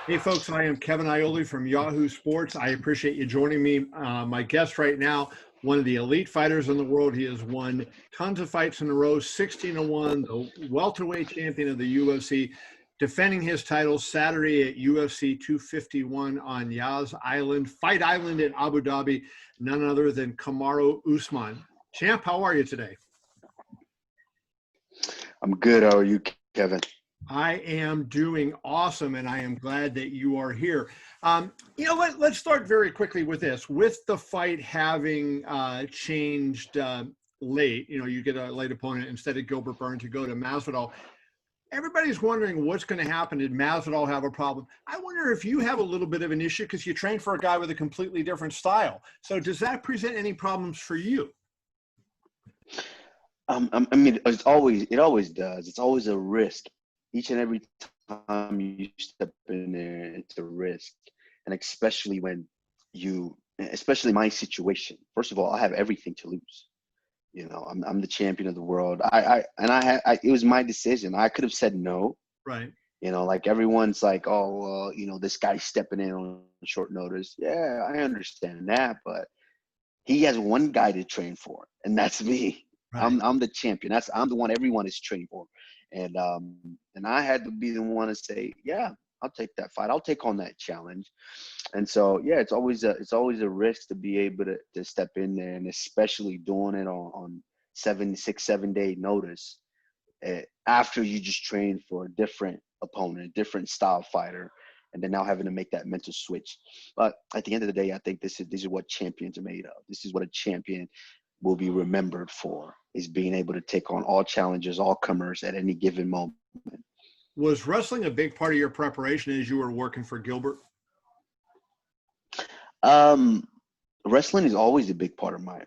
Hey folks, I am Kevin Iole from Yahoo Sports. I appreciate you joining me. My guest right now, one of the elite fighters in the world. He has won tons of fights in a row, 16-1, the welterweight champion of the UFC, defending his title Saturday at UFC 251 on Yas Island, Fight Island in Abu Dhabi, none other than Kamaru Usman. Champ, how are you today? I'm good. How are you, Kevin? I am doing awesome, and I am glad that you are here. Let's start very quickly with this. With the fight having changed late, you get a late opponent instead of Gilbert Burns, you go to Masvidal. Everybody's wondering what's going to happen. Did Masvidal have a problem? I wonder if you have a little bit of an issue because you train for a guy with a completely different style. So does that present any problems for you? I mean, it always does. It's always a risk. Each and every time you step in there, it's a risk. And especially especially my situation. First of all, I have everything to lose. I'm the champion of the world. It was my decision. I could have said no. Right. Like everyone's like, oh, well, this guy's stepping in on short notice. Yeah, I understand that, but he has one guy to train for, and that's me. Right. I'm the champion. I'm the one everyone is training for, and I had to be the one to say, yeah, I'll take that fight. I'll take on that challenge. And so, yeah, it's always a risk to be able to step in there, and especially doing it on 7 day notice after you just trained for a different opponent, a different style fighter, and then now having to make that mental switch. But at the end of the day, I think this is what champions are made of. This is what a champion will be remembered for, is being able to take on all challengers, all comers at any given moment. Was wrestling a big part of your preparation as you were working for Gilbert? Wrestling is always a big part of my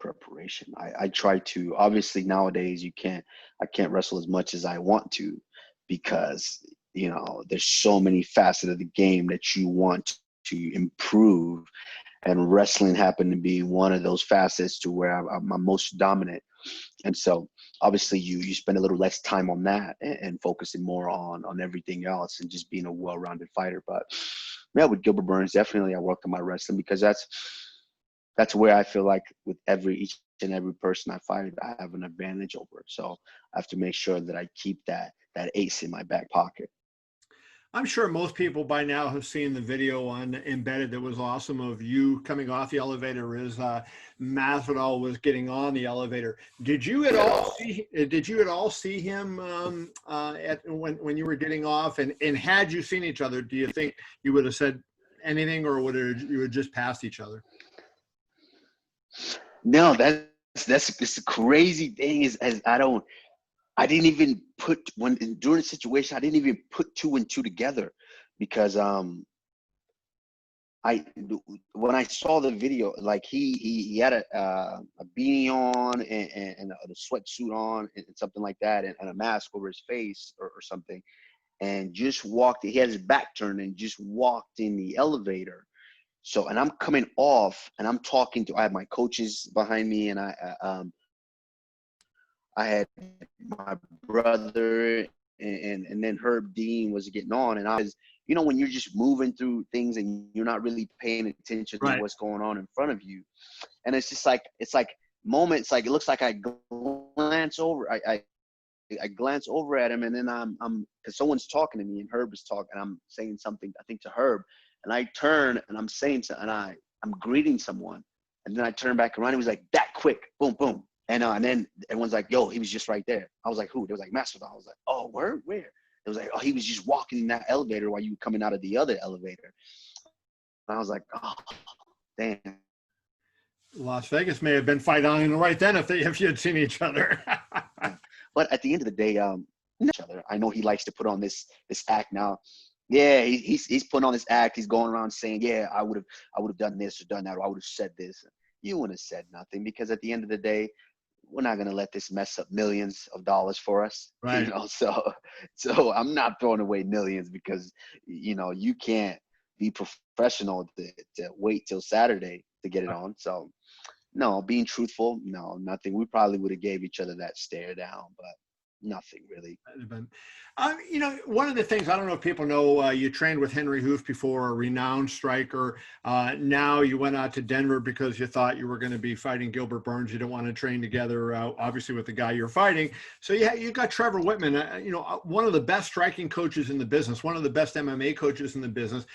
preparation. I try to, obviously nowadays I can't wrestle as much as I want to, because there's so many facets of the game that you want to improve, and wrestling happened to be one of those facets to where I'm most dominant. And so obviously you spend a little less time on that and focusing more on everything else and just being a well-rounded fighter. But yeah, with Gilbert Burns, definitely I worked on my wrestling, because that's where I feel like with each and every person I fight, I have an advantage over. So I have to make sure that I keep that ace in my back pocket. I'm sure most people by now have seen the video on Embedded that was awesome of you coming off the elevator as Masvidal was getting on the elevator. Did you at all see him when you were getting off? And had you seen each other, do you think you would have said anything, or you have just passed each other? No, that's the crazy thing is, I didn't even during the situation, I didn't even put two and two together, because when I saw the video, like he had a beanie on and a sweatsuit on and something like that, and a mask over his face or something, and just walked. He had his back turned and just walked in the elevator. So, and I'm coming off and I'm talking to. I had my coaches behind me, and I had my brother, and then Herb Dean was getting on, and I was, when you're just moving through things and you're not really paying attention to what's going on in front of you, and it's just like moments, like it looks like I glance over, I glance over at him, and then I'm because someone's talking to me, and Herb is talking, and I'm saying something, I think, to Herb, and I turn and I'm saying something, and I'm greeting someone, and then I turn back around, he was like, that quick, boom, boom. And then everyone's like, yo, he was just right there. I was like, who? They was like, Masvidal. I was like, oh, where? It was like, oh, he was just walking in that elevator while you were coming out of the other elevator. And I was like, oh, damn. Las Vegas may have been Fight Island right then if you had seen each other. But at the end of the day, I know he likes to put on this act now. Yeah, he's putting on this act. He's going around saying, yeah, I would have done this or done that, or I would have said this. You wouldn't have said nothing, because at the end of the day, we're not going to let this mess up millions of dollars for us. Right. So I'm not throwing away millions because, you can't be professional to wait till Saturday to get it on. So no, being truthful, no, nothing. We probably would have gave each other that stare down, but nothing really. You know, one of the things, I don't know if people know, you trained with Henry Hoof before, a renowned striker. Now you went out to Denver because you thought you were going to be fighting Gilbert Burns. You don't want to train together, obviously, with the guy you're fighting. So yeah, you got Trevor Wittman, you know, one of the best striking coaches in the business, one of the best MMA coaches in the business.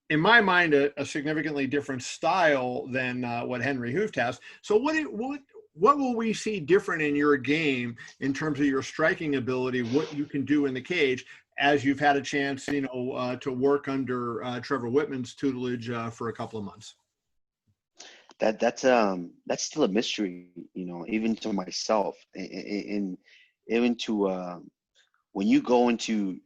In my mind, a significantly different style than what Henry Hooft has. So what will we see different in your game in terms of your striking ability, what you can do in the cage, as you've had a chance, you know, to work under Trevor Wittman's tutelage for a couple of months? That's still a mystery, you know, even to myself, and even to when you going through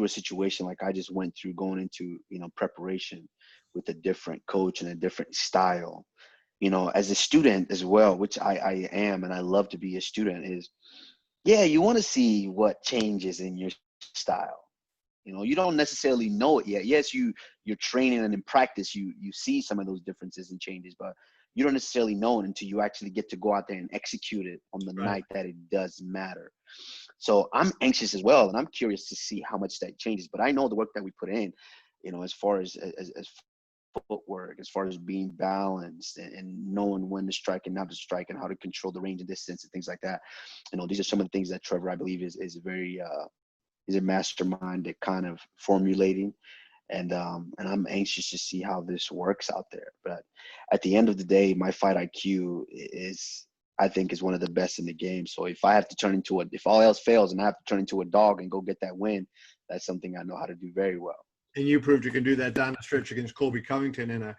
a situation like I just went through, going into, you know, preparation with a different coach and a different style, you know, as a student as well, which I am, and I love to be a student, is, yeah, you want to see what changes in your style. You know, you don't necessarily know it yet. Yes, you're training, and in practice you see some of those differences and changes, but you don't necessarily know it until you actually get to go out there and execute it on the Right. night that it does matter. So I'm anxious as well, and I'm curious to see how much that changes. But I know the work that we put in, you know, as far as footwork, as far as being balanced, and knowing when to strike and not to strike, and how to control the range and distance and things like that. You know, these are some of the things that Trevor, I believe, is very is a mastermind at kind of formulating. And I'm anxious to see how this works out there. But at the end of the day, my fight IQ is, I think, is one of the best in the game. So if I have to if all else fails and I have to turn into a dog and go get that win, that's something I know how to do very well. And you proved you can do that down the stretch against Colby Covington in a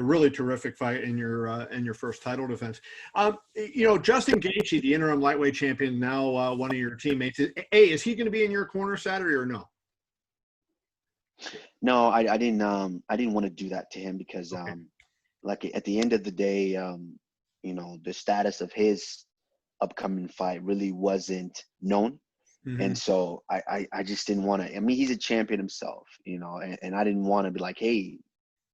really terrific fight in your first title defense. You know, Justin Gaethje, the interim lightweight champion, now one of your teammates. Is he going to be in your corner Saturday or no? No, I didn't want to do that to him because Okay. like at the end of the day, you know, the status of his upcoming fight really wasn't known. Mm-hmm. And so I just didn't want to. I mean, he's a champion himself, you know, and I didn't want to be like, hey,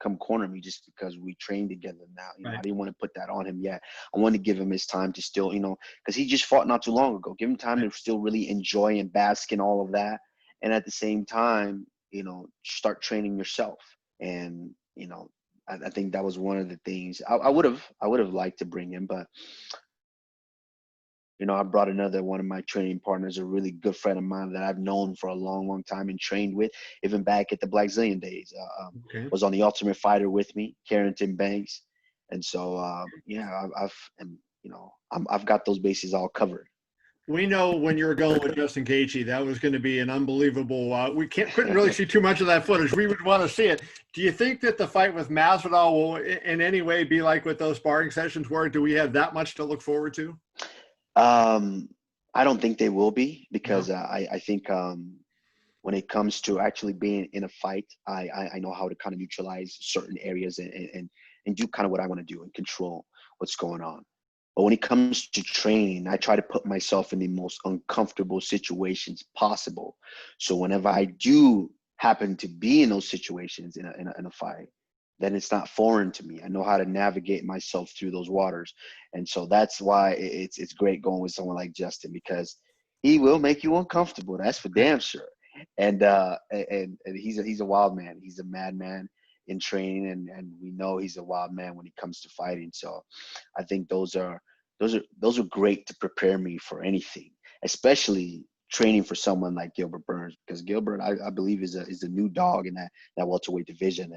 come corner me just because we trained together now. You know, I Right. didn't want to put that on him yet. I wanted to give him his time to still, you know, because he just fought not too long ago. Give him time Right. to still really enjoy and bask in all of that. And at the same time, you know, start training yourself. And, you know, I think that was one of the things I would have liked to bring him, but you know, I brought another one of my training partners, a really good friend of mine that I've known for a long, long time and trained with, even back at the Black Zillion days. Okay. Was on the Ultimate Fighter with me, Carrington Banks, and so yeah, you know, I've got those bases all covered. We know when you're going with Justin Gaethje, that was going to be an unbelievable. We couldn't really see too much of that footage. We would want to see it. Do you think that the fight with Masvidal will, in any way, be like what those sparring sessions were? Do we have that much to look forward to? Um, I don't think they will be because No. I think when it comes to actually being in a fight, I know how to kind of neutralize certain areas and do kind of what I want to do and control what's going on. But when it comes to training, I try to put myself in the most uncomfortable situations possible. So whenever I do happen to be in those situations in a fight, then it's not foreign to me. I know how to navigate myself through those waters. And so that's why it's great going with someone like Justin, because he will make you uncomfortable. That's for damn sure. And he's a wild man. He's a madman in training, and we know he's a wild man when it comes to fighting. So I think those are great to prepare me for anything, especially training for someone like Gilbert Burns, because Gilbert, I believe, is a new dog in that welterweight division,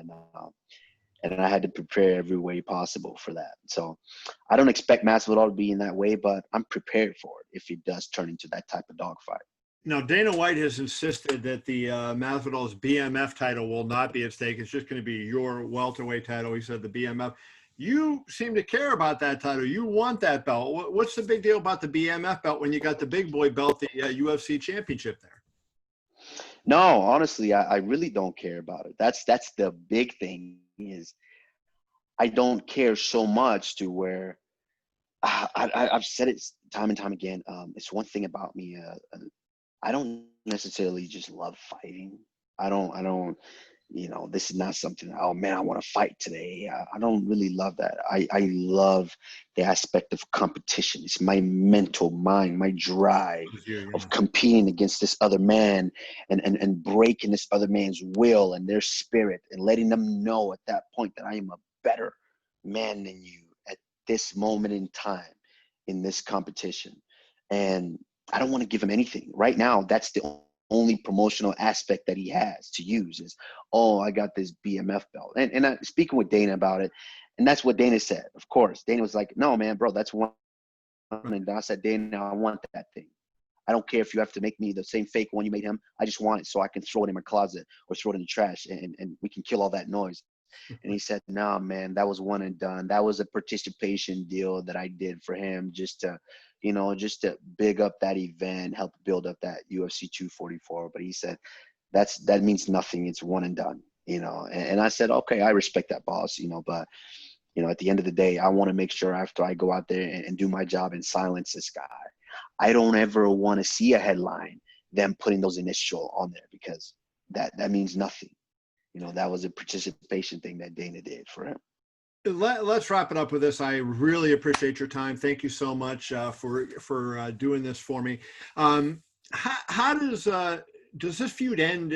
and I had to prepare every way possible for that. So I don't expect Masvidal to be in that way, but I'm prepared for it if he does turn into that type of dogfight. Now, Dana White has insisted that the Masvidal's BMF title will not be at stake. It's just going to be your welterweight title. He said the BMF. You seem to care about that title. You want that belt. What's the big deal about the BMF belt when you got the big boy belt, the UFC championship there? No, honestly, I really don't care about it. That's the big thing, is I don't care so much to where I've said it time and time again. It's one thing about me. I don't necessarily just love fighting. I don't. this is not something, oh man, I want to fight today. I don't really love that. I love the aspect of competition. It's my mental mind, my drive Yeah. of competing against this other man and breaking this other man's will and their spirit and letting them know at that point that I am a better man than you at this moment in time in this competition. And I don't want to give him anything. Right now, that's the only promotional aspect that he has to use is, oh, I got this BMF belt. And I, speaking with Dana about it, and that's what Dana said. Of course, Dana was like, no, man, bro, that's one. And I said, Dana, I want that thing. I don't care if you have to make me the same fake one you made him. I just want it so I can throw it in my closet or throw it in the trash and we can kill all that noise. And he said, no, man, that was one and done. That was a participation deal that I did for him just to, just to big up that event, help build up that UFC 244. But he said, that means nothing. It's one and done, and I said, okay, I respect that, boss, but at the end of the day, I want to make sure after I go out there and do my job and silence this guy, I don't ever want to see a headline, them putting those initial on there because that means nothing. That was a participation thing that Dana did for him. Let's wrap it up with this. I really appreciate your time. Thank you so much for doing this for me. How does this feud end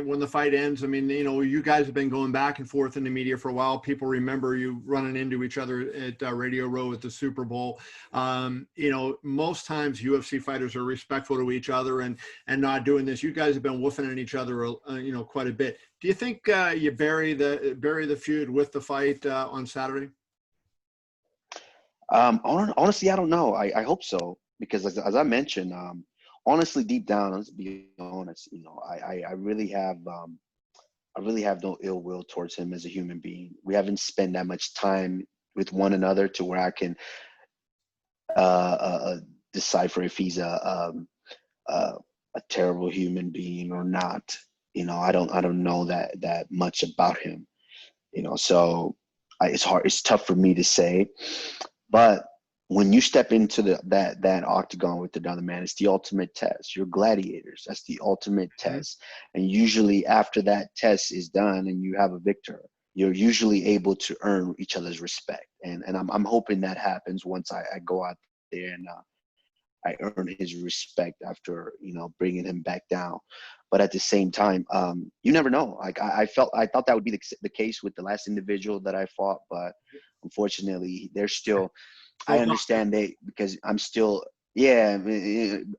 when the fight ends? I mean, you guys have been going back and forth in the media for a while. People remember you running into each other at Radio Row at the Super Bowl. Most times UFC fighters are respectful to each other and not doing this. You guys have been woofing at each other, quite a bit. Do you think you bury the feud with the fight on Saturday? Honestly, I don't know. I hope so because as I mentioned, honestly, deep down, let's be honest, I really have no ill will towards him as a human being. We haven't spent that much time with one another to where I can decipher if he's a terrible human being or not. I don't know that much about him. So it's tough for me to say, but when you step into that octagon with another man, it's the ultimate test. You're gladiators. That's the ultimate test. And usually after that test is done and you have a victor, you're usually able to earn each other's respect. And I'm hoping that happens once I go out there and I earn his respect after, bringing him back down. But at the same time, you never know. Like I thought that would be the case with the last individual that I fought, but unfortunately they're still, I understand because I'm still, I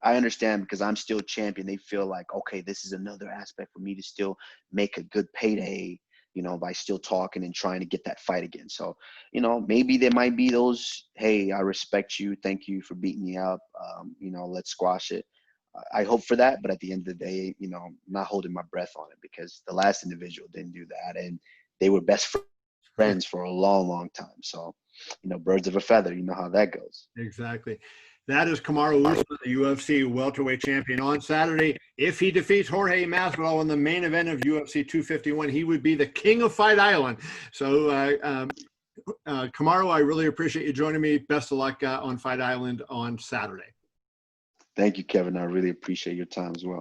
understand because I'm still champion. They feel like, okay, this is another aspect for me to still make a good payday, by still talking and trying to get that fight again. So, maybe there might be those, hey, I respect you. Thank you for beating me up. Let's squash it. I hope for that. But at the end of the day, I'm not holding my breath on it because the last individual didn't do that. And they were best friends for a long, long time. So, birds of a feather, you know how that goes. Exactly. That is Kamaru Usman, the UFC welterweight champion, on Saturday. If he defeats Jorge Masvidal in the main event of UFC 251, he would be the king of Fight Island. So, Kamaru, I really appreciate you joining me. Best of luck on Fight Island on Saturday. Thank you, Kevin. I really appreciate your time as well.